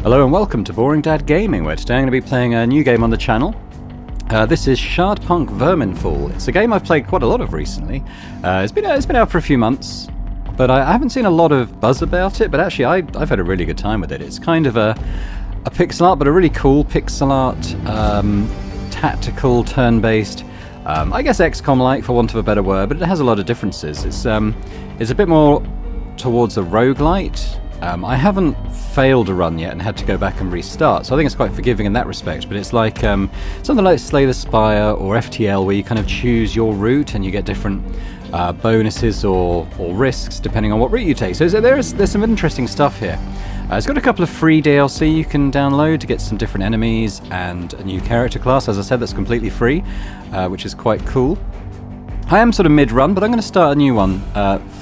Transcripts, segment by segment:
Hello and welcome to Boring Dad Gaming, where today I'm going to be playing a new game on the channel. This is Shardpunk Verminfall. It's a game I've played quite a lot of recently. It's been out for a few months, but I haven't seen a lot of buzz about it, but actually I've had a really good time with it. It's kind of a pixel art, but a really cool pixel art, tactical, turn-based, I guess XCOM-like for want of a better word, but it has a lot of differences. It's a bit more towards a roguelite. I haven't failed a run yet and had to go back and restart, so I think it's quite forgiving in that respect, but it's like something like Slay the Spire or FTL, where you kind of choose your route and you get different bonuses or risks depending on what route you take. So there's some interesting stuff here. It's got a couple of free DLC you can download to get some different enemies and a new character class. As I said, that's completely free, which is quite cool. I am sort of mid-run, but I'm going to start a new one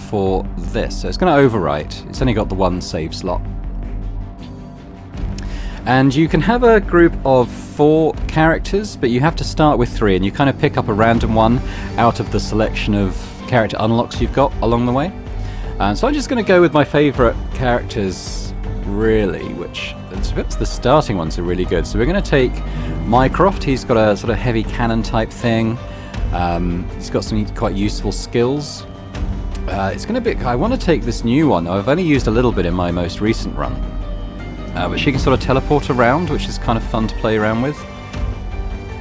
for this. So it's going to overwrite. It's only got the one save slot. And you can have a group of 4 characters, but you have to start with 3, and you kind of pick up a random one out of the selection of character unlocks you've got along the way. And so I'm just going to go with my favourite characters, really, which the starting ones are really good. So we're going to take Mycroft. He's got a sort of heavy cannon type thing. He's got some quite useful skills. It's going to be. I want to take this new one. I've only used a little bit in my most recent run, but she can sort of teleport around, which is kind of fun to play around with.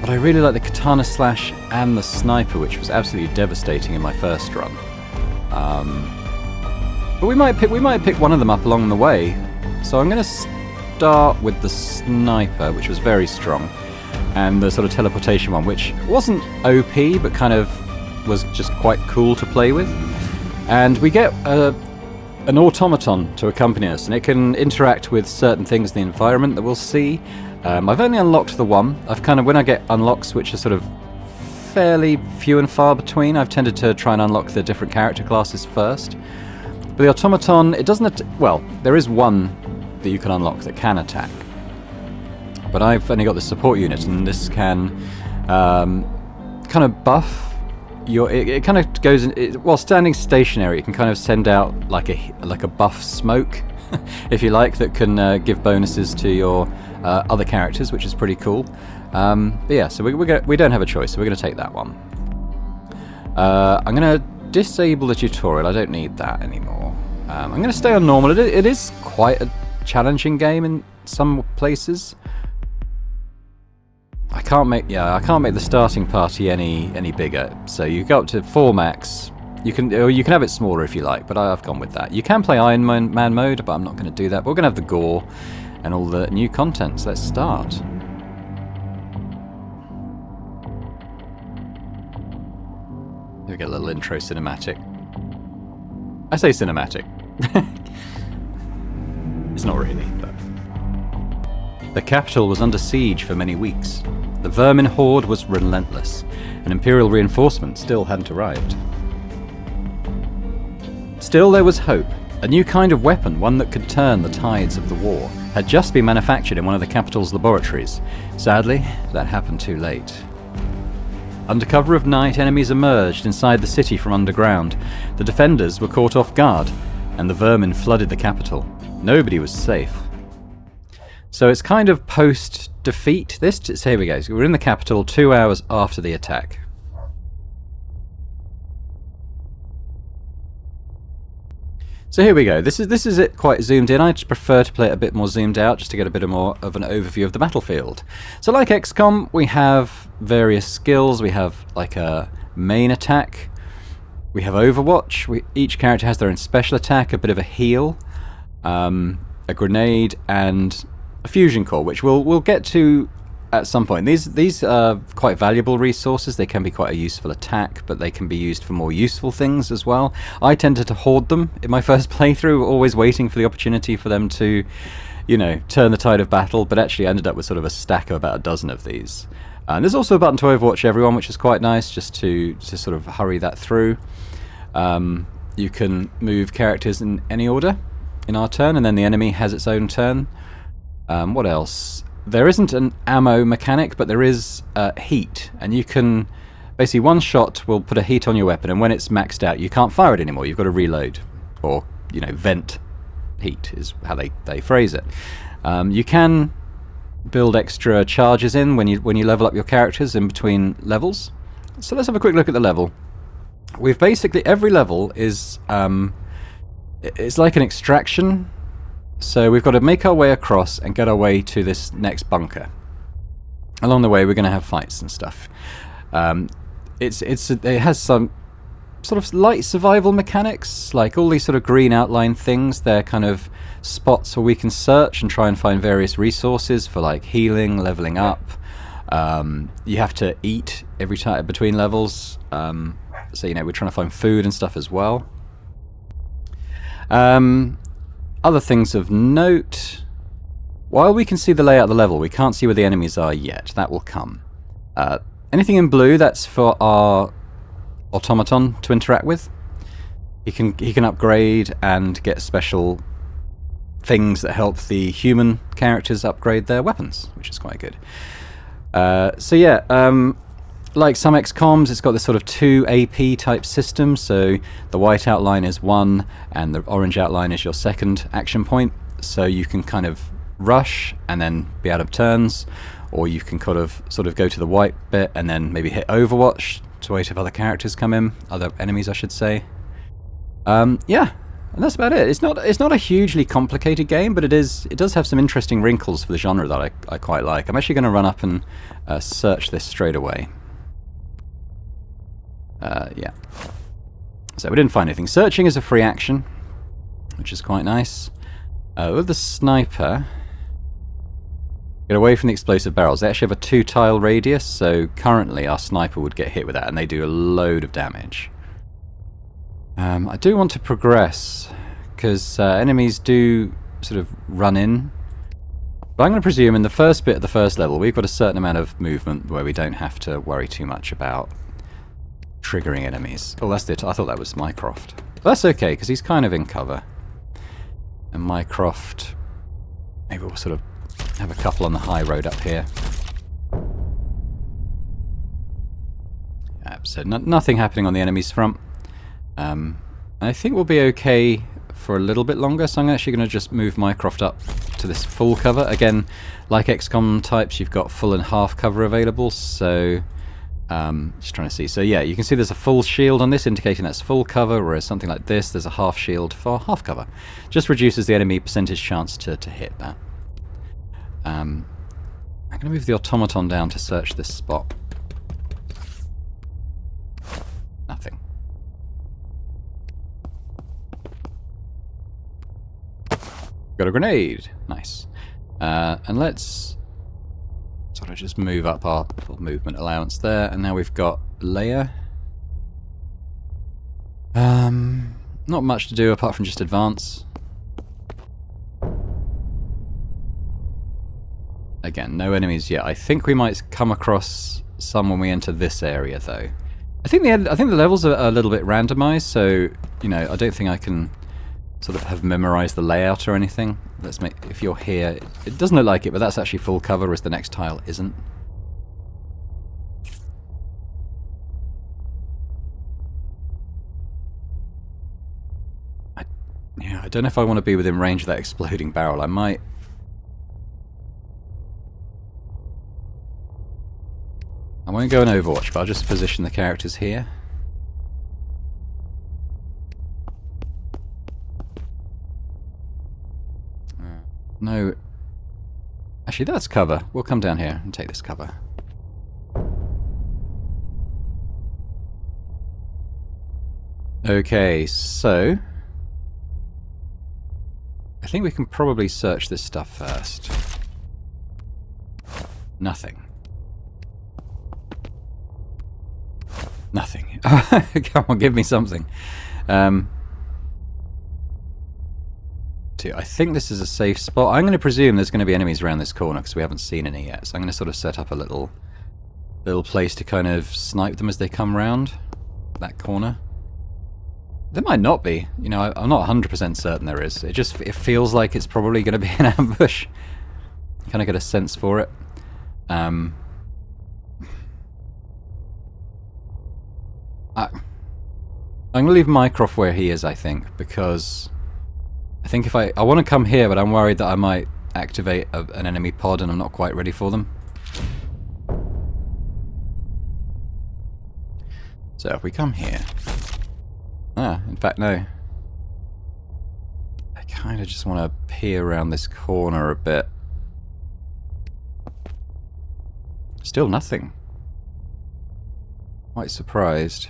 But I really like the katana slash and the sniper, which was absolutely devastating in my first run. But we might pick one of them up along the way. So I'm going to start with the sniper, which was very strong, and the sort of teleportation one, which wasn't OP, but kind of was just quite cool to play with. And we get an automaton to accompany us, and it can interact with certain things in the environment that we'll see. I've only unlocked the one. When I get unlocks which are sort of fairly few and far between, I've tended to try and unlock the different character classes first. But the automaton, it doesn't, well, there is one that you can unlock that can attack. But I've only got the support unit, and this can kind of buff your. It kind of goes in, while standing stationary. It can kind of send out like a buff smoke, if you like, that can give bonuses to your other characters, which is pretty cool. But yeah, so we don't have a choice, so we're going to take that one. I'm going to disable the tutorial. I don't need that anymore. I'm going to stay on normal. It is quite a challenging game in some places. I can't make the starting party any bigger. So you go up to 4 max. You can have it smaller if you like, but I've gone with that. You can play Iron Man mode, but I'm not going to do that. But we're going to have the gore and all the new content. So let's start. We get a little intro cinematic. I say cinematic. It's not really, but. The capital was under siege for many weeks. The vermin horde was relentless, and Imperial reinforcements still hadn't arrived. Still, there was hope. A new kind of weapon, one that could turn the tides of the war, had just been manufactured in one of the capital's laboratories. Sadly, that happened too late. Under cover of night, enemies emerged inside the city from underground. The defenders were caught off guard, and the vermin flooded the capital. Nobody was safe. So it's kind of post-defeat. So here we go. So we're in the capital 2 hours after the attack. So here we go. This is it quite zoomed in. I just prefer to play it a bit more zoomed out, just to get a bit more of an overview of the battlefield. So like XCOM, we have various skills. We have like a main attack. We have Overwatch. Each character has their own special attack, a bit of a heal, a grenade, and a fusion core, which we'll get to at some point. These are quite valuable resources. They can be quite a useful attack, but they can be used for more useful things as well. I tended to hoard them in my first playthrough, always waiting for the opportunity for them to, turn the tide of battle, but actually I ended up with sort of a stack of about a dozen of these. And there's also a button to Overwatch everyone, which is quite nice, just to sort of hurry that through. You can move characters in any order in our turn, and then the enemy has its own turn. What else? There isn't an ammo mechanic, but there is heat, and you can basically one shot will put a heat on your weapon, and when it's maxed out you can't fire it anymore. You've got to reload or vent heat, is how they phrase it. You can build extra charges in when you level up your characters in between levels. So let's have a quick look at the level. We've basically, every level is it's like an extraction. So we've got to make our way across and get our way to this next bunker. Along the way, we're going to have fights and stuff. It has some sort of light survival mechanics, like all these sort of green outline things. They're kind of spots where we can search and try and find various resources for like healing, leveling up. You have to eat every time between levels, so we're trying to find food and stuff as well. Other things of note: while we can see the layout of the level, we can't see where the enemies are yet. That will come. Anything in blue, that's for our automaton to interact with. He can upgrade and get special things that help the human characters upgrade their weapons, which is quite good. Like some XCOMs, it's got this sort of 2 AP type system, so the white outline is 1 and the orange outline is your second action point, so you can kind of rush and then be out of turns, or you can sort of go to the white bit and then maybe hit Overwatch to wait if other characters come in, other enemies I should say. Yeah, and that's about it. It's not a hugely complicated game, but it does have some interesting wrinkles for the genre that I quite like. I'm actually going to run up and search this straight away. Yeah. So we didn't find anything. Searching is a free action, which is quite nice. With the sniper, get away from the explosive barrels. They actually have a 2-tile radius, so currently our sniper would get hit with that, and they do a load of damage. I do want to progress, because enemies do sort of run in. But I'm going to presume in the first bit of the first level, we've got a certain amount of movement where we don't have to worry too much about triggering enemies. Oh, that's it. I thought that was Mycroft. But that's okay, because he's kind of in cover. And Mycroft, maybe we'll sort of have a couple on the high road up here. So nothing happening on the enemy's front. I think we'll be okay for a little bit longer, so I'm actually going to just move Mycroft up to this full cover. Again, like XCOM types, you've got full and half cover available, so just trying to see. So yeah, you can see there's a full shield on this, indicating that's full cover, whereas something like this, there's a half shield for half cover. Just reduces the enemy percentage chance to hit that. I'm going to move the automaton down to search this spot. Nothing. Got a grenade. Nice. And let's sort of just move up our movement allowance there, and now we've got layer. Not much to do apart from just advance. Again, no enemies yet. I think we might come across some when we enter this area, though. I think the levels are a little bit randomized, so I don't think I can sort of have memorized the layout or anything. Let's make, if you're here, it doesn't look like it, but that's actually full cover, whereas the next tile isn't. I don't know if I want to be within range of that exploding barrel. I might. I won't go in Overwatch, but I'll just position the characters here. No. Actually, that's cover. We'll come down here and take this cover. Okay, so I think we can probably search this stuff first. Nothing. Nothing. Come on, give me something. I think this is a safe spot. I'm going to presume there's going to be enemies around this corner because we haven't seen any yet. So I'm going to sort of set up a little place to kind of snipe them as they come round that corner. There might not be. I'm not 100% certain there is. It feels like it's probably going to be an ambush. Kind of get a sense for it. I'm going to leave Mycroft where he is, I think, because I think if I want to come here, but I'm worried that I might activate an enemy pod and I'm not quite ready for them. So if we come here... in fact, no. I kind of just want to peer around this corner a bit. Still nothing. Quite surprised.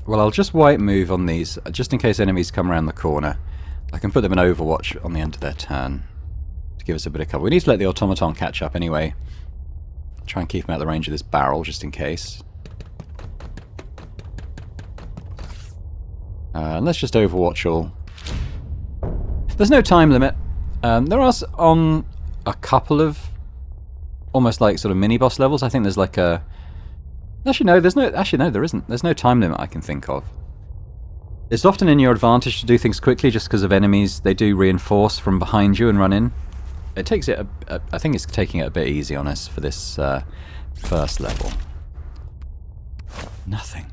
Well, I'll just white move on these, just in case enemies come around the corner. I can put them in Overwatch on the end of their turn to give us a bit of cover. We need to let the automaton catch up anyway. Try and keep him out of the range of this barrel, just in case. And let's just Overwatch all. There's no time limit. There are on a couple of almost like sort of mini-boss levels. I think there's like a... Actually, no, there isn't. There's no time limit I can think of. It's often in your advantage to do things quickly just because of enemies. They do reinforce from behind you and run in. It takes it... I think it's taking it a bit easy on us for this first level. Nothing.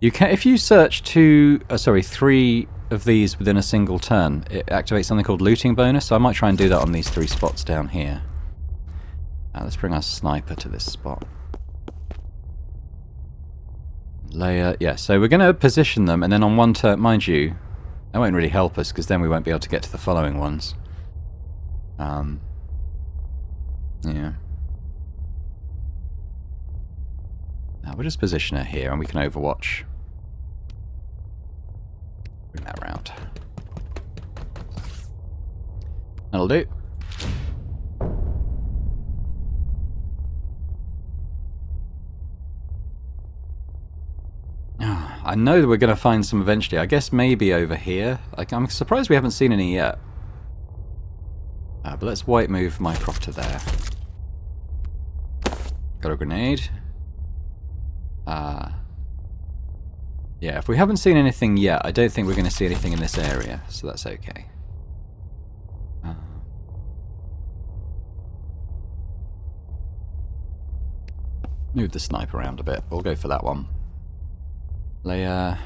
You can, if you search 3 of these within a single turn, it activates something called looting bonus, so I might try and do that on these 3 spots down here. Let's bring our sniper to this spot. Layer, yeah, so we're going to position them, and then on one turn, mind you, that won't really help us, because then we won't be able to get to the following ones. Yeah. Now we'll just position her here, and we can Overwatch. Bring that round. That'll do. I know that we're going to find some eventually. I guess maybe over here. I'm surprised we haven't seen any yet. But let's white move Mycroft to there. Got a grenade. Yeah, if we haven't seen anything yet, I don't think we're going to see anything in this area, so that's okay. Move the sniper around a bit. We'll go for that one. Layer.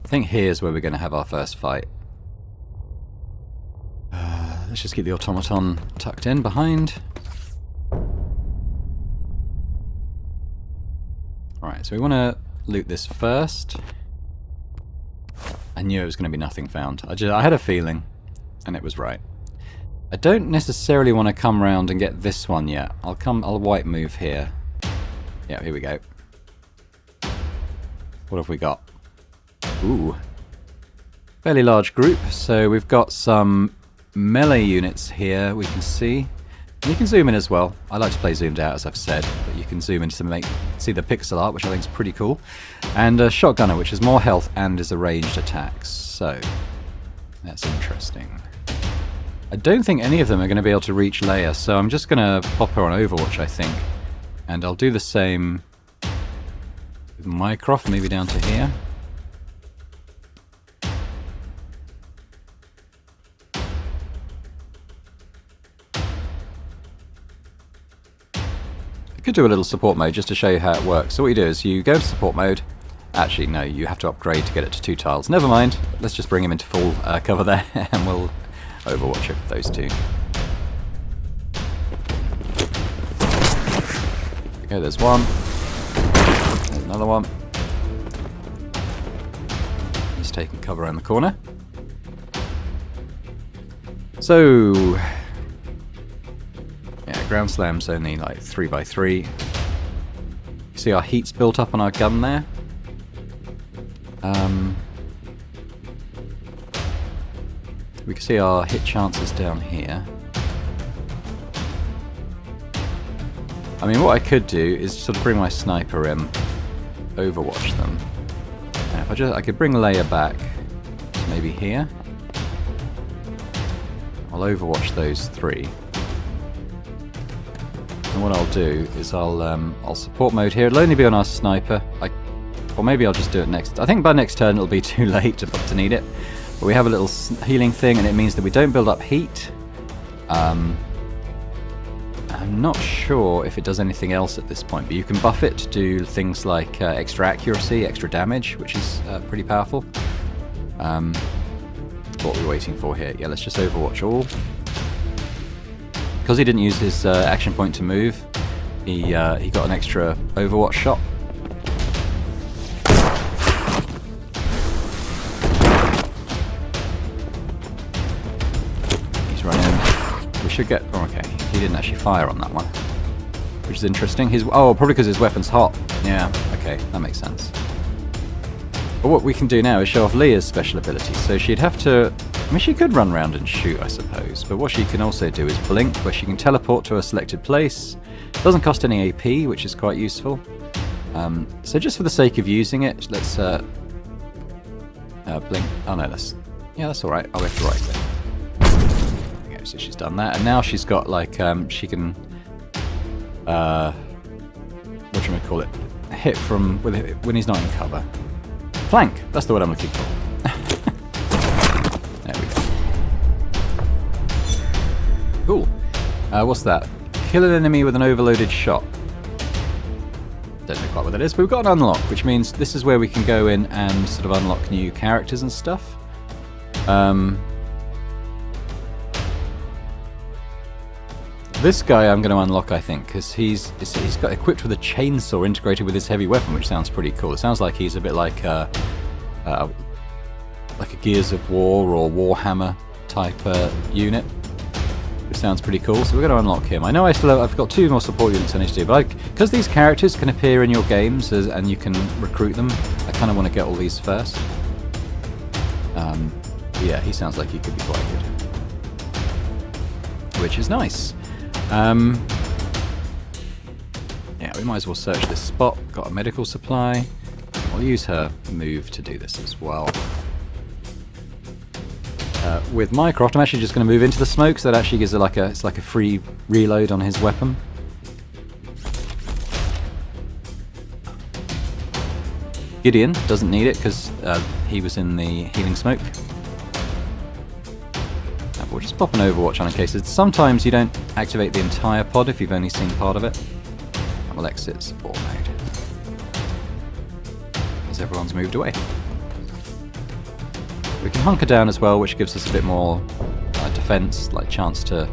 I think here's where we're going to have our first fight. Let's just keep the automaton tucked in behind. Alright, so we want to loot this first. I knew it was going to be nothing found. I had a feeling, and it was right. I don't necessarily want to come round and get this one yet. I'll white move here. Yeah, here we go. What have we got? Ooh. Fairly large group, so we've got some melee units here we can see. And you can zoom in as well. I like to play zoomed out, as I've said, but you can zoom in to see the pixel art, which I think is pretty cool. And a shotgunner, which has more health and is a ranged attack. So, that's interesting. I don't think any of them are going to be able to reach Leia, so I'm just going to pop her on Overwatch, I think. And I'll do the same with Mycroft, maybe down to here. I could do a little support mode just to show you how it works. So what you do is you go to support mode. Actually, no, you have to upgrade to get it to 2 tiles. Never mind. Let's just bring him into full cover there, and we'll Overwatch it with those 2. Okay, there's one. There's another one. He's taking cover around the corner. So, yeah, ground slam's only like 3x3. You see our heat's built up on our gun there. We can see our hit chances down here. I mean, what I could do is sort of bring my sniper in, Overwatch them. And if I could bring Leia back to maybe here. I'll Overwatch those 3. And what I'll do is I'll support mode here. It'll only be on our sniper. Or maybe I'll just do it next. I think by next turn it'll be too late to need it. But we have a little healing thing, and it means that we don't build up heat. And I'm not sure if it does anything else at this point, but you can buff it to do things like extra accuracy, extra damage, which is pretty powerful. What are we waiting for here? Yeah, let's just Overwatch all. Because he didn't use his action point to move, he got an extra Overwatch shot. He's running. We should get... Oh, okay, he didn't actually fire on that one, which is interesting. Probably because his weapon's hot. Yeah, okay, that makes sense. But what we can do now is show off Leah's special ability. So she'd have to... I mean, she could run around and shoot, I suppose. But what she can also do is blink, where she can teleport to a selected place. Doesn't cost any AP, which is quite useful. So just for the sake of using it, let's blink. Oh no, that's all right. I'll go to the right there. Okay, so she's done that, and now she's got like she can whatchamacallit, hit from when he's not in cover. Flank. That's the word I'm looking for. There we go. Cool. What's that? Kill an enemy with an overloaded shot. Don't know quite what that is, but we've got an unlock, which means this is where we can go in and sort of unlock new characters and stuff. This guy I'm going to unlock, I think, because he's got equipped with a chainsaw integrated with his heavy weapon, which sounds pretty cool. It sounds like he's a bit like a Gears of War or Warhammer type unit, which sounds pretty cool. So we're going to unlock him. I know I've got 2 more support units I need to do, but because these characters can appear in your games and you can recruit them, I kind of want to get all these first. Yeah, he sounds like he could be quite good, which is nice. Yeah, we might as well search this spot. Got a medical supply. I'll use her move to do this as well. With Mycroft, I'm actually just going to move into the smoke, so that actually gives it it's like a free reload on his weapon. Gideon doesn't need it because he was in the healing smoke. We'll just pop an Overwatch on in case. Sometimes you don't activate the entire pod if you've only seen part of it. And we'll exit support mode. As everyone's moved away. We can hunker down as well, which gives us a bit more defense, like chance to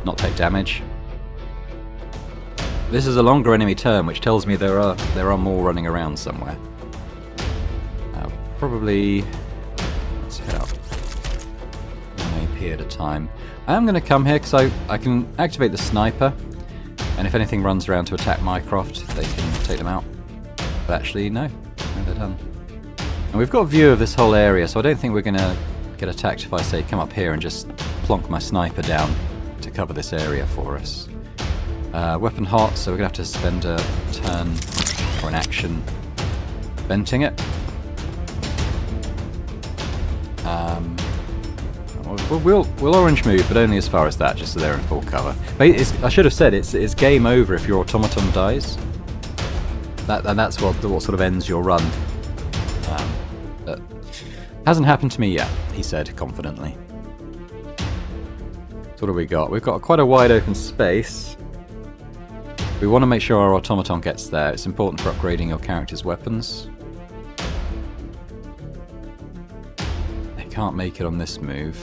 not take damage. This is a longer enemy turn, which tells me there are more running around somewhere. Probably... Let's head up. At a time. I am going to come here because I can activate the sniper, and if anything runs around to attack Mycroft, they can take them out. But actually, no, they're done. And we've got a view of this whole area, so I don't think we're going to get attacked if I say come up here and just plonk my sniper down to cover this area for us. Weapon hot, so we're going to have to spend a turn or an action venting it. We'll orange move, but only as far as that, just so they're in full cover. But I should have said it's game over if your automaton dies. And that's what sort of ends your run. But hasn't happened to me yet, he said confidently. So what have we got? We've got quite a wide open space. We want to make sure our automaton gets there. It's important for upgrading your character's weapons. They can't make it on this move.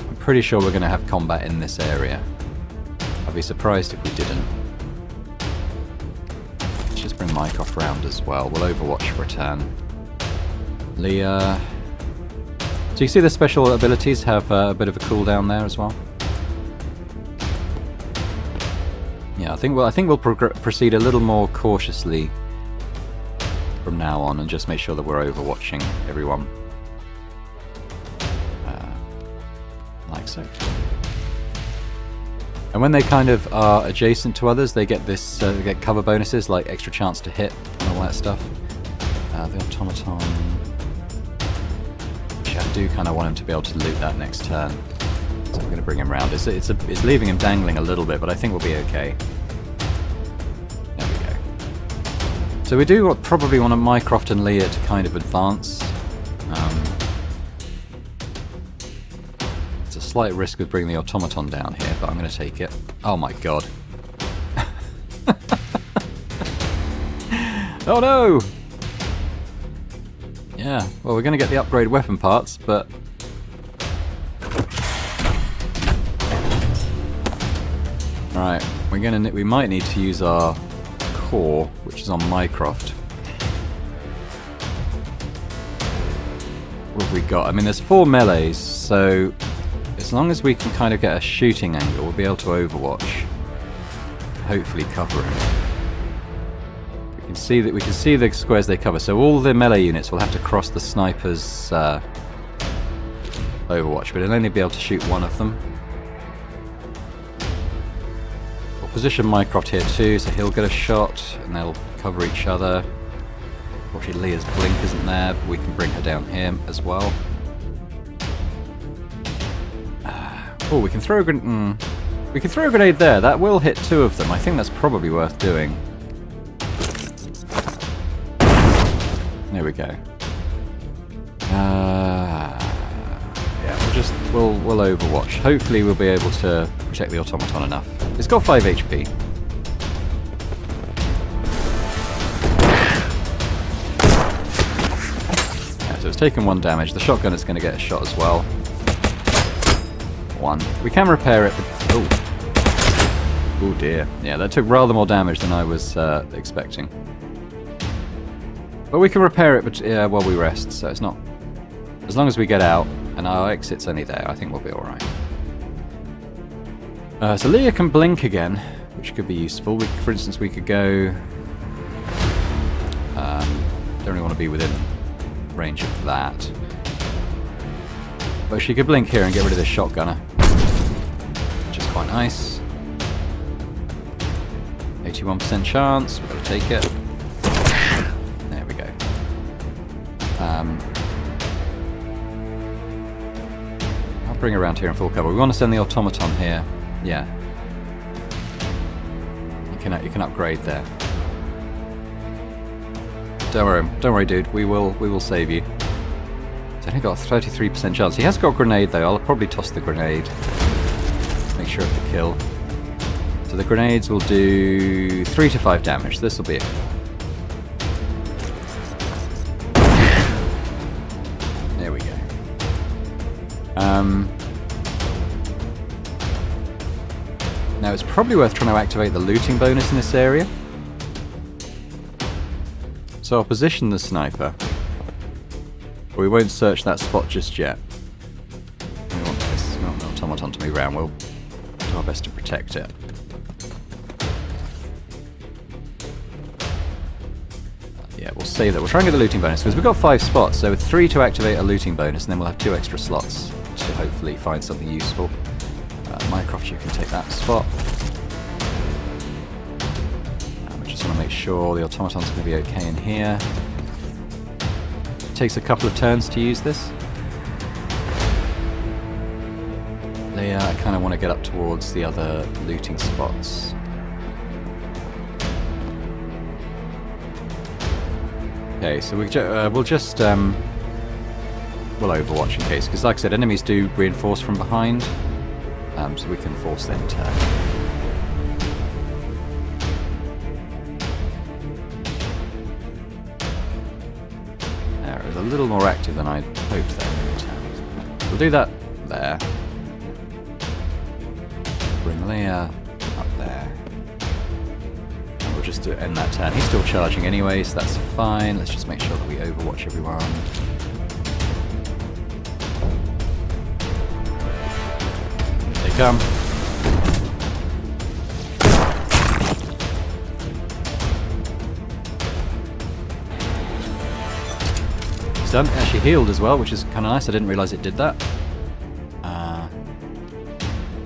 I'm pretty sure we're going to have combat in this area. I'd be surprised if we didn't. Let's just bring Mycroft round as well. We'll Overwatch for a turn. Leah... So you see the special abilities have a bit of a cooldown there as well. Yeah, I think we'll proceed a little more cautiously from now on and just make sure that we're overwatching everyone. Like so. And when they kind of are adjacent to others, they get this, they get cover bonuses like extra chance to hit and all that stuff. The automaton. Which I do kind of want him to be able to loot that next turn. So I'm going to bring him round. It's leaving him dangling a little bit, but I think we'll be okay. There we go. So we do probably want Mycroft and Leah to kind of advance. It's a a slight risk of bringing the automaton down here, but I'm going to take it. Oh my god. Oh no! Yeah, well, we're going to get the upgrade weapon parts, but... Alright, we might need to use our core, which is on Mycroft. What have we got? I mean, there's 4 melees, so as long as we can kind of get a shooting angle, we'll be able to overwatch. Hopefully cover him. We can see the squares they cover, so all the melee units will have to cross the sniper's overwatch, but it'll only be able to shoot one of them. We'll position Mycroft here too, so he'll get a shot, and they'll cover each other. Fortunately, Leah's blink isn't there, but we can bring her down here as well. Oh, we can throw a grenade. We can throw a grenade there. That will hit 2 of them. I think that's probably worth doing. There we go. Yeah, we'll overwatch. Hopefully, we'll be able to protect the automaton enough. It's got 5 HP. So it's taken 1 damage. The shotgun is going to get a shot as well. 1. We can repair it. Oh dear. Yeah, that took rather more damage than I was expecting. But we can repair it while we rest, so it's not... As long as we get out and our exit's only there, I think we'll be alright. So Leah can blink again, which could be useful. For instance, we could go... don't really want to be within range of that. But she could blink here and get rid of this shotgunner, which is quite nice. 81% chance, we've got to take it. There we go. I'll bring her around here in full cover. We want to send the automaton here. Yeah. You can upgrade there. Don't worry, dude. We will save you. He's only got a 33% chance. He has got a grenade though. I'll probably toss the grenade. Make sure of the kill. So the grenades will do 3 to 5 damage. This will be it. There we go. Now it's probably worth trying to activate the looting bonus in this area. So I'll position the sniper. But we won't search that spot just yet. We want this. We want the automaton to move around. We'll do our best to protect it. Yeah, we'll save that. We'll try and get the looting bonus, because we've got 5 spots, so with 3 to activate a looting bonus, and then we'll have 2 extra slots to hopefully find something useful. Mycroft, you can take that spot. We just want to make sure the automaton's going to be okay in here. It takes a couple of turns to use this. Leah, I kind of want to get up towards the other looting spots. Okay, so we'll just we'll overwatch in case, because like I said, enemies do reinforce from behind, so we can force them to. There, it was a little more active than I hoped there. We'll do that there. Bring Leah up there. And we'll just end that turn. He's still charging anyway, so that's fine. Let's just make sure that we overwatch everyone. Here they come. He's done. Actually healed as well, which is kind of nice. I didn't realise it did that.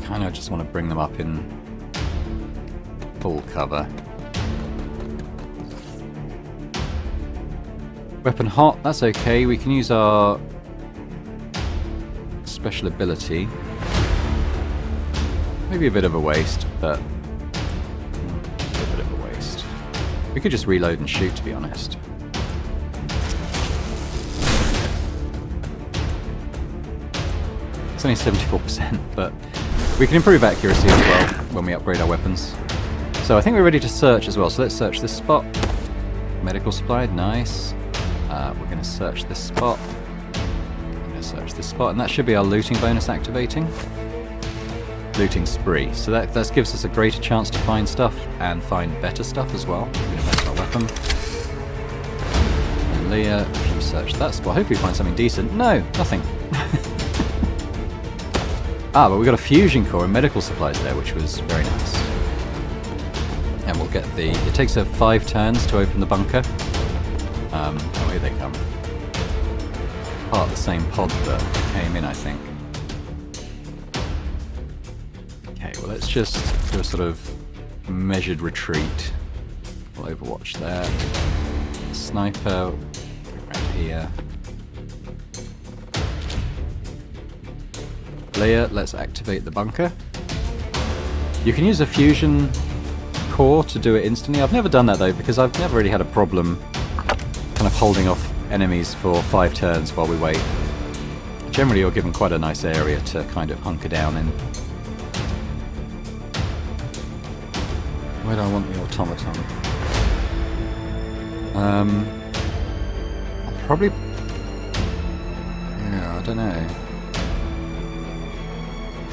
Kind of just want to bring them up in full cover. Weapon hot, that's okay. We can use our special ability. Maybe a bit of a waste, but a bit of a waste. We could just reload and shoot, to be honest. It's only 74%, but we can improve accuracy as well when we upgrade our weapons. So I think we're ready to search as well. So let's search this spot. Medical supply, nice. We're going to search this spot. I'm going to search this spot, and that should be our looting bonus activating. Looting spree. So that gives us a greater chance to find stuff and find better stuff as well. We're going to invest our weapon. And Leah, if you search that spot, hopefully find something decent. No, nothing. But we got a fusion core and medical supplies there, which was very nice. And we'll get it takes 5 turns to open the bunker. Oh, here they come. Part of the same pod that came in, I think. Okay, well let's just do a sort of measured retreat. We'll overwatch there. Sniper, around here. Leia, let's activate the bunker. You can use a fusion core to do it instantly. I've never done that though, because I've never really had a problem kind of holding off enemies for 5 turns while we wait. Generally you're given quite a nice area to kind of hunker down in. Where do I want the automaton? I'll probably... yeah, I don't know.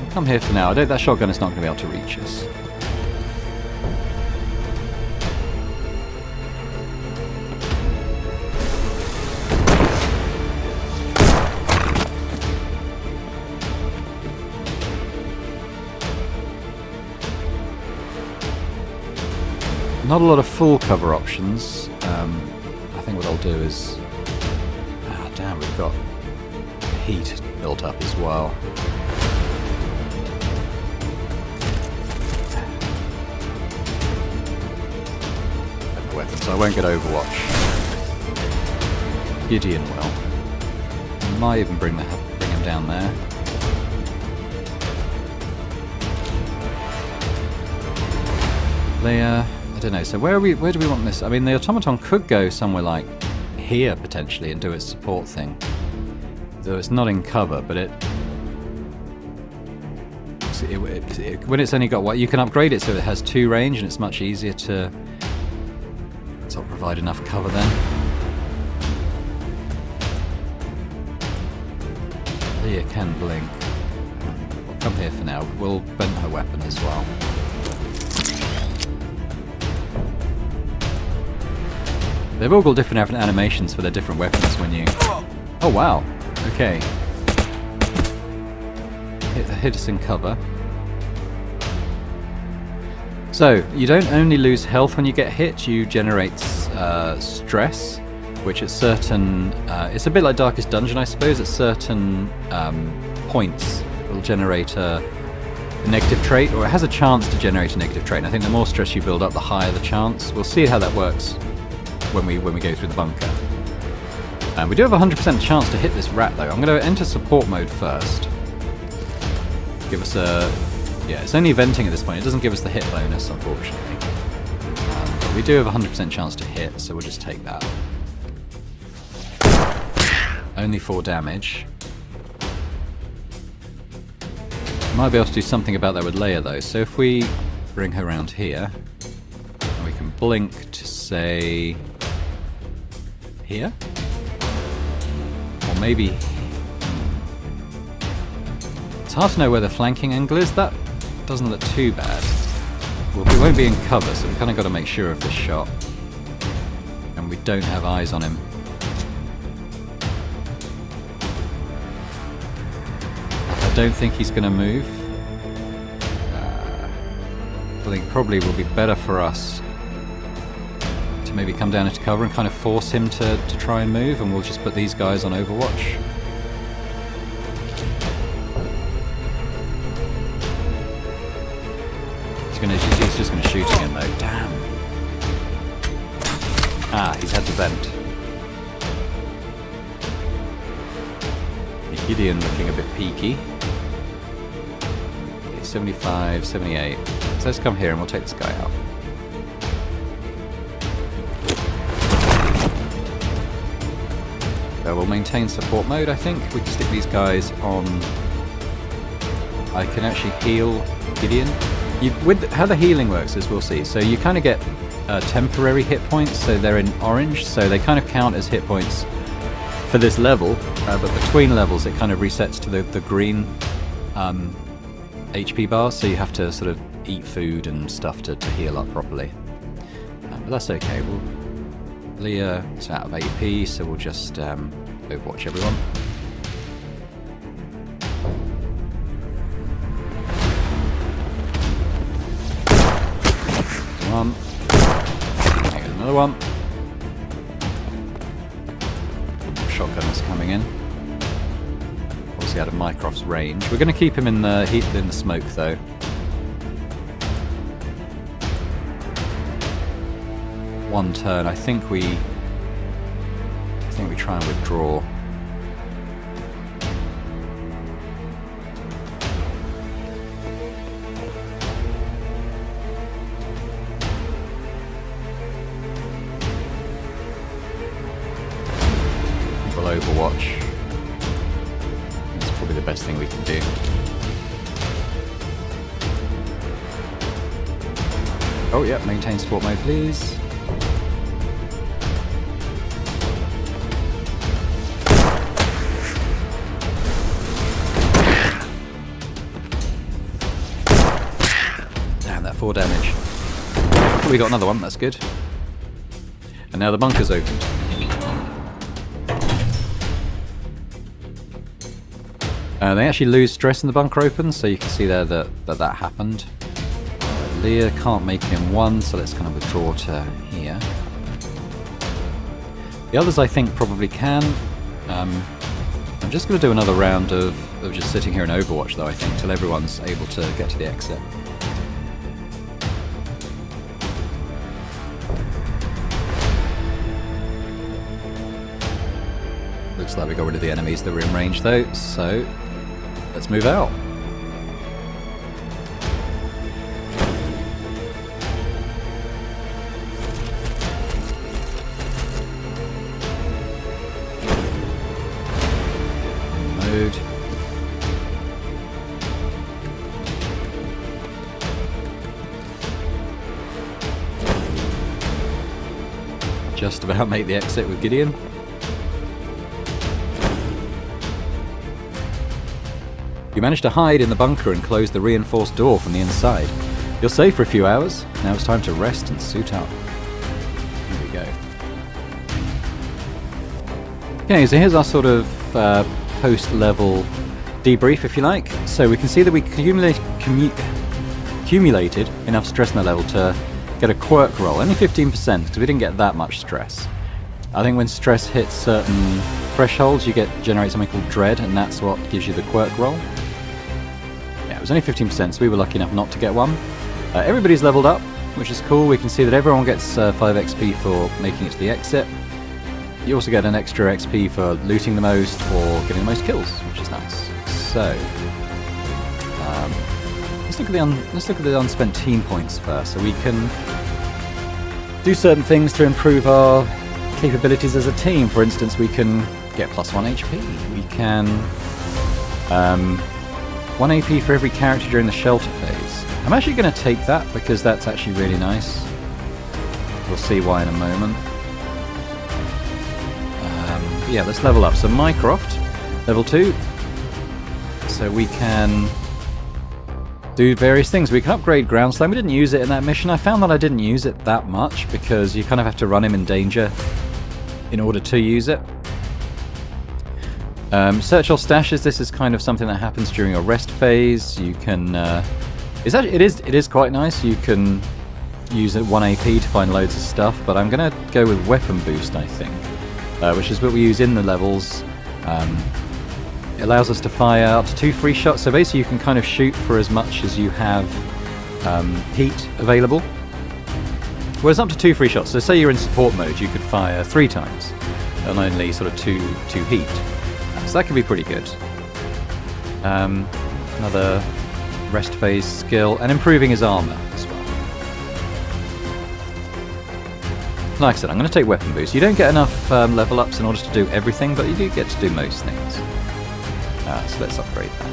I'll come here for now. That shotgun is not going to be able to reach us. Not a lot of full cover options. I think what I'll do is... damn, we've got heat built up as well. No weapons, so I won't get Overwatch. Gideon will. Might even bring him down there. Leia... I don't know, so where do we want this? I mean, the automaton could go somewhere like here, potentially, and do its support thing. Though it's not in cover, but when it's only got you can upgrade it so it has 2 range, and it's much easier to sort of provide enough cover then. Leah can blink. We'll come here for now. We'll bend her weapon as well. They've all got different animations for their different weapons when you... Oh wow, okay. Hit us in cover. So, you don't only lose health when you get hit, you generate stress, which at certain... it's a bit like Darkest Dungeon, I suppose. At certain points, it will generate a negative trait, or it has a chance to generate a negative trait. And I think the more stress you build up, the higher the chance. We'll see how that works when we go through the bunker. We do have a 100% chance to hit this rat though. I'm going to enter support mode first. Give us a... yeah, it's only venting at this point. It doesn't give us the hit bonus, unfortunately. But we do have a 100% chance to hit, so we'll just take that. Only 4 damage. Might be able to do something about that with Leia though. So if we bring her around here, and we can blink to say... here? Or maybe... it's hard to know where the flanking angle is. That doesn't look too bad. Well, we won't be in cover, so we've kind of got to make sure of this shot. And we don't have eyes on him. I don't think he's going to move. I think probably will be better for us to maybe come down into cover and kind of force him to try and move, and we'll just put these guys on Overwatch. He's just going to shoot again though. Damn. Ah, he's had to vent. Gideon looking a bit peaky. Okay, 75, 78. So let's come here and we'll take this guy out. So we'll maintain support mode, I think. We can stick these guys on I can actually heal Gideon. How the healing works, as we'll see. So you kind of get temporary hit points, so they're in orange, so they kind of count as hit points for this level, but between levels it kind of resets to the green HP bar, so you have to sort of eat food and stuff to heal up properly. But that's okay. Leah's out of AP, so we'll just overwatch everyone. One. Here's another one. Shotgun is coming in. Obviously out of Mycroft's range. We're going to keep him in the smoke though. One turn. I think we try and withdraw. We'll overwatch. That's probably the best thing we can do. Oh yeah, maintain sport mode please. Damn, that 4 damage. Oh, we got another one, that's good. And now the bunker's opened. They actually lose stress in the bunker open, so you can see there that happened. Leah can't make it in one, so let's kind of withdraw to here. The others I think probably can. I'm just going to do another round of just sitting here in Overwatch though, I think, till everyone's able to get to the exit. Looks like we got rid of the enemies that were in range though, so let's move out. Mode. Just about make the exit with Gideon. You managed to hide in the bunker and close the reinforced door from the inside. You're safe for a few hours. Now it's time to rest and suit up. Here we go. Okay, so here's our sort of post-level debrief, if you like. So we can see that we accumulated enough stress in the level to get a quirk roll. Only 15%, because we didn't get that much stress. I think when stress hits certain thresholds, you generate something called dread, and that's what gives you the quirk roll. Yeah, it was only 15%, so we were lucky enough not to get one. Everybody's leveled up, which is cool. We can see that everyone gets 5 XP for making it to the exit. You also get an extra XP for looting the most or getting the most kills, which is nice. So, let's look at the unspent team points first. So we can do certain things to improve our capabilities as a team. For instance, we can get +1 HP. We can 1 AP for every character during the shelter phase. I'm actually going to take that because that's actually really nice. We'll see why in a moment. Yeah, let's level up. So Mycroft, level 2. So we can do various things. We can upgrade Ground Slam. We didn't use it in that mission. I found that I didn't use it that much because you kind of have to run him in danger in order to use it. Search your stashes. This is kind of something that happens during your rest phase. You can it is quite nice. You can use it 1 AP to find loads of stuff, but I'm gonna go with weapon boost, I think, which is what we use in the levels. It allows us to fire up to 2 free shots, so basically you can kind of shoot for as much as you have heat available. Well, it's up to 2 free shots, so say you're in support mode, you could fire 3 times and only sort of 2 heat. So that could be pretty good. Another rest phase skill, and improving his armor as well. Like I said, I'm going to take weapon boost. You don't get enough level ups in order to do everything, but you do get to do most things. So let's upgrade that.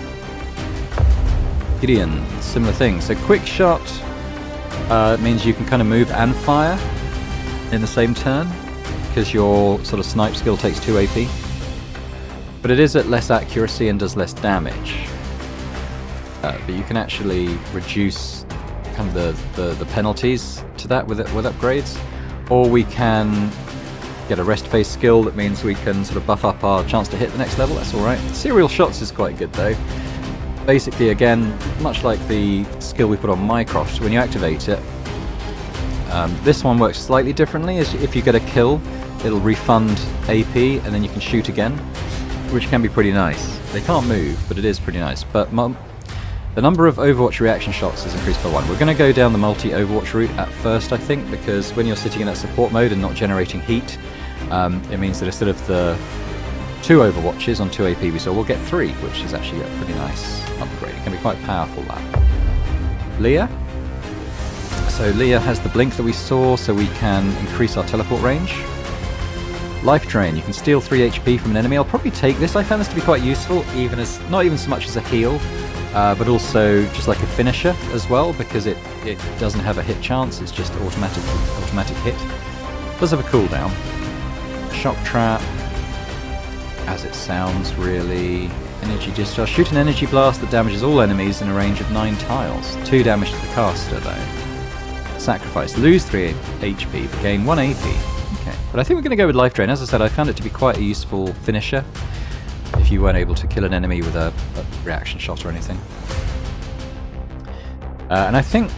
Gideon, similar thing. So quick shot means you can kind of move and fire in the same turn, because your sort of snipe skill takes 2 AP. But it is at less accuracy and does less damage. But you can actually reduce kind of the penalties to that with upgrades. Or we can get a rest phase skill that means we can sort of buff up our chance to hit the next level. That's alright. Serial shots is quite good though. Basically, again, much like the skill we put on Mycroft, when you activate it, this one works slightly differently. If you get a kill, it'll refund AP and then you can shoot again, which can be pretty nice. They can't move, but it is pretty nice. But the number of Overwatch reaction shots is increased by 1. We're going to go down the multi-Overwatch route at first, I think, because when you're sitting in that support mode and not generating heat, it means that instead of the 2 Overwatches on 2 AP we saw, we'll get 3, which is actually a pretty nice upgrade. It can be quite powerful, that. Leah. So Leah has the blink that we saw, so we can increase our teleport range. Life Drain, you can steal 3 HP from an enemy. I'll probably take this. I found this to be quite useful, not even so much as a heal, but also just like a finisher as well, because it doesn't have a hit chance, it's just automatic hit. It does have a cooldown. Shock Trap, as it sounds really. Energy Discharge, shoot an energy blast that damages all enemies in a range of 9 tiles. 2 damage to the caster though. Sacrifice, lose 3 HP but gain 1 AP. Okay, but I think we're going to go with Life Drain. As I said, I found it to be quite a useful finisher if you weren't able to kill an enemy with a reaction shot or anything. And I think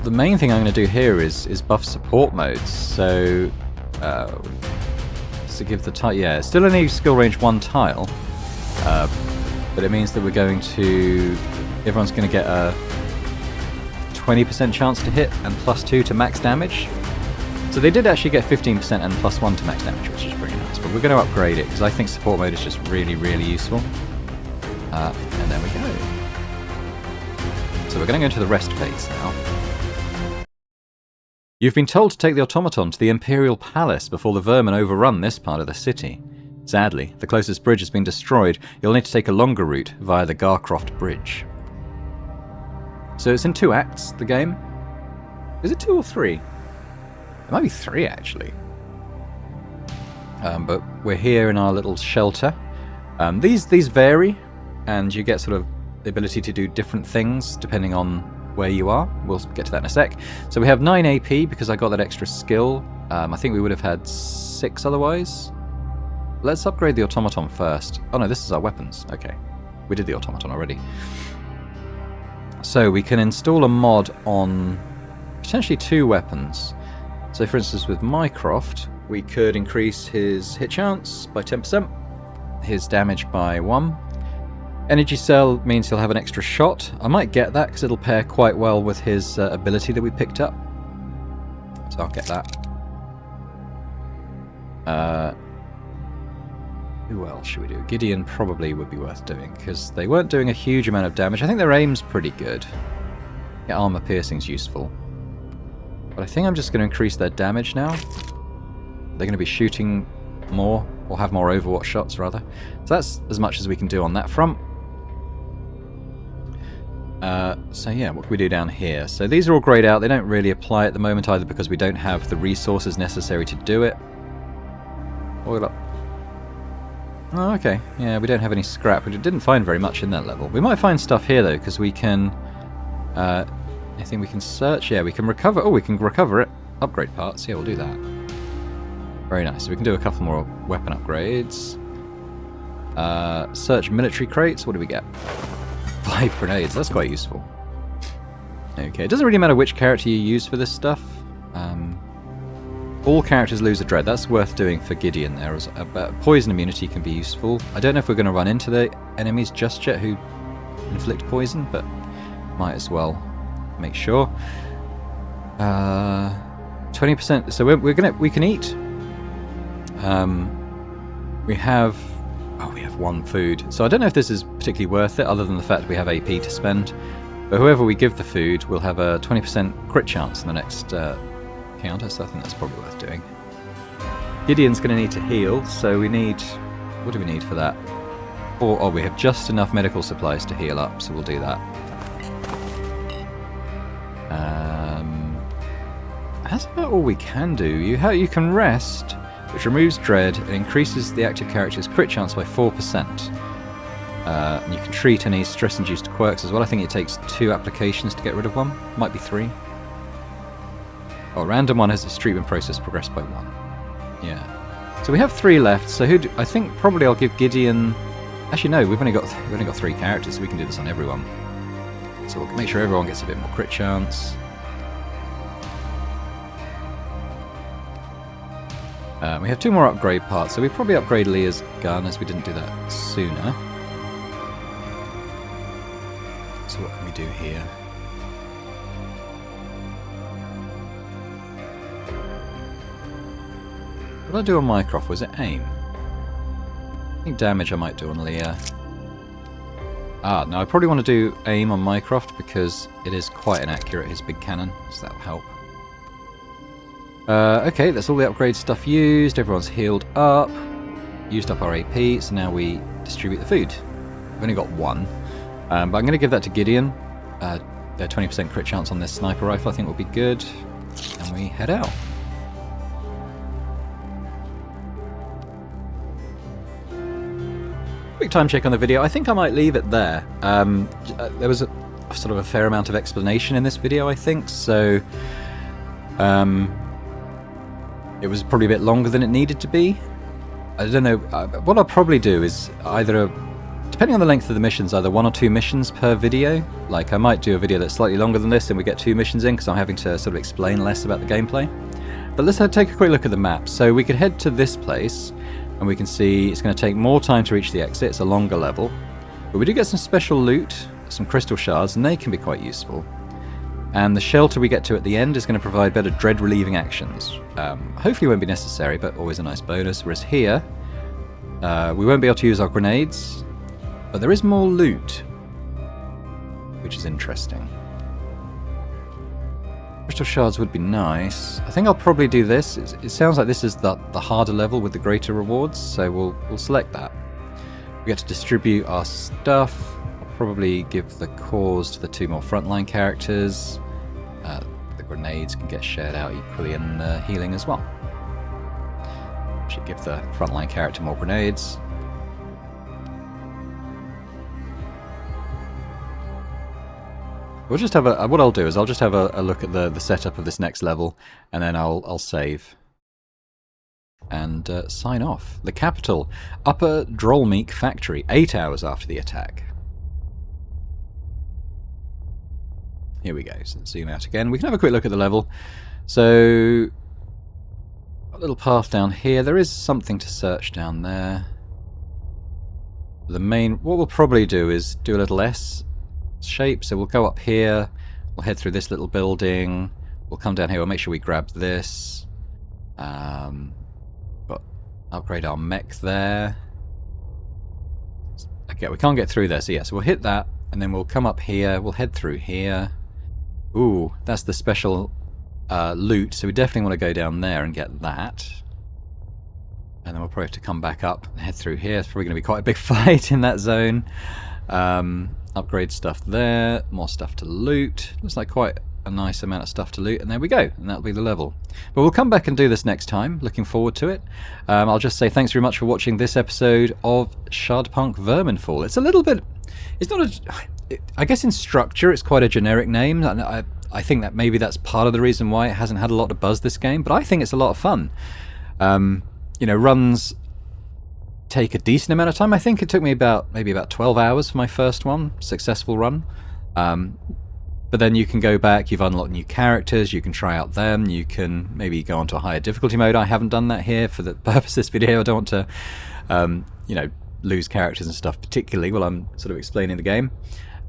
the main thing I'm going to do here is buff support modes. So to give the tile, yeah, still only skill range 1 tile, but it means that we're going to, everyone's going to get a 20% chance to hit and +2 to max damage. So they did actually get 15% and +1 to max damage, which is pretty nice. But we're going to upgrade it because I think support mode is just really, really useful. And there we go. So we're going to go into the rest phase now. You've been told to take the automaton to the Imperial Palace before the vermin overrun this part of the city. Sadly, the closest bridge has been destroyed. You'll need to take a longer route via the Garcroft Bridge. So it's in 2 acts, the game. Is it 2 or 3? It might be 3, actually. But we're here in our little shelter. These vary, and you get sort of the ability to do different things depending on where you are. We'll get to that in a sec. So we have 9 AP because I got that extra skill. I think we would have had 6 otherwise. Let's upgrade the automaton first. Oh no, this is our weapons. Okay, we did the automaton already. So we can install a mod on potentially 2 weapons. So for instance with Mycroft, we could increase his hit chance by 10%, his damage by 1. Energy Cell means he'll have an extra shot. I might get that because it'll pair quite well with his ability that we picked up. So I'll get that. Who else should we do? Gideon probably would be worth doing because they weren't doing a huge amount of damage. I think their aim's pretty good. Yeah, armor piercing's useful. But I think I'm just going to increase their damage now. They're going to be shooting more, or have more Overwatch shots rather. So that's as much as we can do on that front. So yeah, what can we do down here? So these are all greyed out. They don't really apply at the moment either because we don't have the resources necessary to do it. Oil up. Oh, okay. Yeah, we don't have any scrap. We didn't find very much in that level. We might find stuff here though, because we can... I think we can search. Yeah, we can recover. Oh, we can recover it. Upgrade parts. Yeah, we'll do that. Very nice. So we can do a couple more weapon upgrades. Search military crates. What do we get? 5 grenades. That's quite useful. Okay, it doesn't really matter which character you use for this stuff. All characters lose a dread. That's worth doing for Gideon there. Poison immunity can be useful. I don't know if we're going to run into the enemies just yet who inflict poison, but might as well make sure. 20%. So we can eat. We have 1 food. So I don't know if this is particularly worth it, other than the fact that we have AP to spend. But whoever we give the food will have a 20% crit chance in the next counter, so I think that's probably worth doing. Gideon's going to need to heal, so we need... What do we need for that? Oh, we have just enough medical supplies to heal up, so we'll do that. that's about all we can do. You can rest, which removes dread and increases the active character's crit chance by 4%. And you can treat any stress-induced quirks as well. I think it takes 2 applications to get rid of one. Might be 3. Oh, random one has its treatment process progressed by 1. Yeah. So we have 3 left. So I think probably I'll give Gideon. Actually, no. We've only got 3 characters, so we can do this on everyone. So we'll make sure everyone gets a bit more crit chance. We have 2 more upgrade parts, so we probably upgrade Leah's gun, as we didn't do that sooner. So what can we do here? What did I do on Mycroft? Was it aim? I think damage I might do on Leah. No, I probably want to do aim on Mycroft because it is quite inaccurate, his big cannon, so that'll help. Okay, that's all the upgrade stuff used. Everyone's healed up. Used up our AP, so now we distribute the food. We've only got 1. But I'm going to give that to Gideon. Their 20% crit chance on this sniper rifle I think will be good. And we head out. Quick time check on the video. I think I might leave it there. There was a sort of a fair amount of explanation in this video, I think, so it was probably a bit longer than it needed to be. I don't know. What I'll probably do is either, depending on the length of the missions, either 1 or 2 missions per video. Like, I might do a video that's slightly longer than this and we get 2 missions in because I'm having to sort of explain less about the gameplay. But let's take a quick look at the map. So we could head to this place and we can see it's going to take more time to reach the exit. It's a longer level. But we do get some special loot, some crystal shards, and they can be quite useful. And the shelter we get to at the end is going to provide better dread-relieving actions. Hopefully won't be necessary, but always a nice bonus. Whereas here, we won't be able to use our grenades, but there is more loot, which is interesting. Crystal shards would be nice. I think I'll probably do this. It sounds like this is the harder level with the greater rewards, so we'll select that. We get to distribute our stuff. I'll probably give the cores to the 2 more frontline characters. The grenades can get shared out equally in healing as well. Should give the frontline character more grenades. We'll just have what I'll do is I'll just have a look at the setup of this next level, and then I'll save and sign off. The capital, Upper Drollmeek Factory, 8 hours after the attack. Here we go. So zoom out again. We can have a quick look at the level. So a little path down here. There is something to search down there. What we'll probably do is do a little S shape. So we'll go up here. We'll head through this little building. We'll come down here. We'll make sure we grab this. But upgrade our mech there. Okay, we can't get through there. So yeah, so we'll hit that, and then we'll come up here. We'll head through here. Ooh, that's the special loot, so we definitely want to go down there and get that. And then we'll probably have to come back up and head through here. It's probably going to be quite a big fight in that zone. Upgrade stuff there, more stuff to loot. Looks like quite a nice amount of stuff to loot, and there we go, and that'll be the level. But we'll come back and do this next time. Looking forward to it. I'll just say thanks very much for watching this episode of Shardpunk Verminfall. It's a little bit... It's not a... I guess in structure it's quite a generic name. I think that maybe that's part of the reason why it hasn't had a lot of buzz, this game, but I think it's a lot of fun. You know, runs take a decent amount of time. I think it took me maybe about 12 hours for my first one, successful run. But then you can go back, you've unlocked new characters, you can try out them, you can maybe go onto a higher difficulty mode. I haven't done that here for the purpose of this video. I don't want to, you know, lose characters and stuff particularly while I'm sort of explaining the game.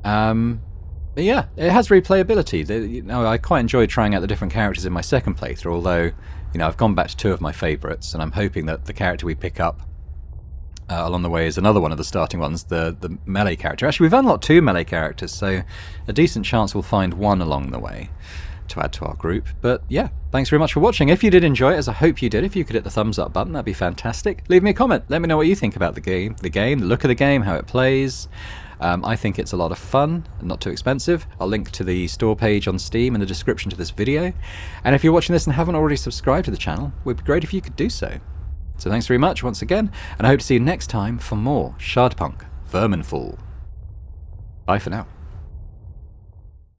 But yeah, it has replayability. You know, I quite enjoyed trying out the different characters in my second playthrough, although, you know, I've gone back to 2 of my favourites, and I'm hoping that the character we pick up along the way is another one of the starting ones, the melee character. Actually, we've unlocked 2 melee characters, so a decent chance we'll find one along the way to add to our group. But yeah, thanks very much for watching. If you did enjoy it, as I hope you did, if you could hit the thumbs up button, that'd be fantastic. Leave me a comment. Let me know what you think about the game, the look of the game, how it plays. I think it's a lot of fun and not too expensive. I'll link to the store page on Steam in the description to this video. And if you're watching this and haven't already subscribed to the channel, it would be great if you could do so. So thanks very much once again, and I hope to see you next time for more Shardpunk Verminfall. Bye for now.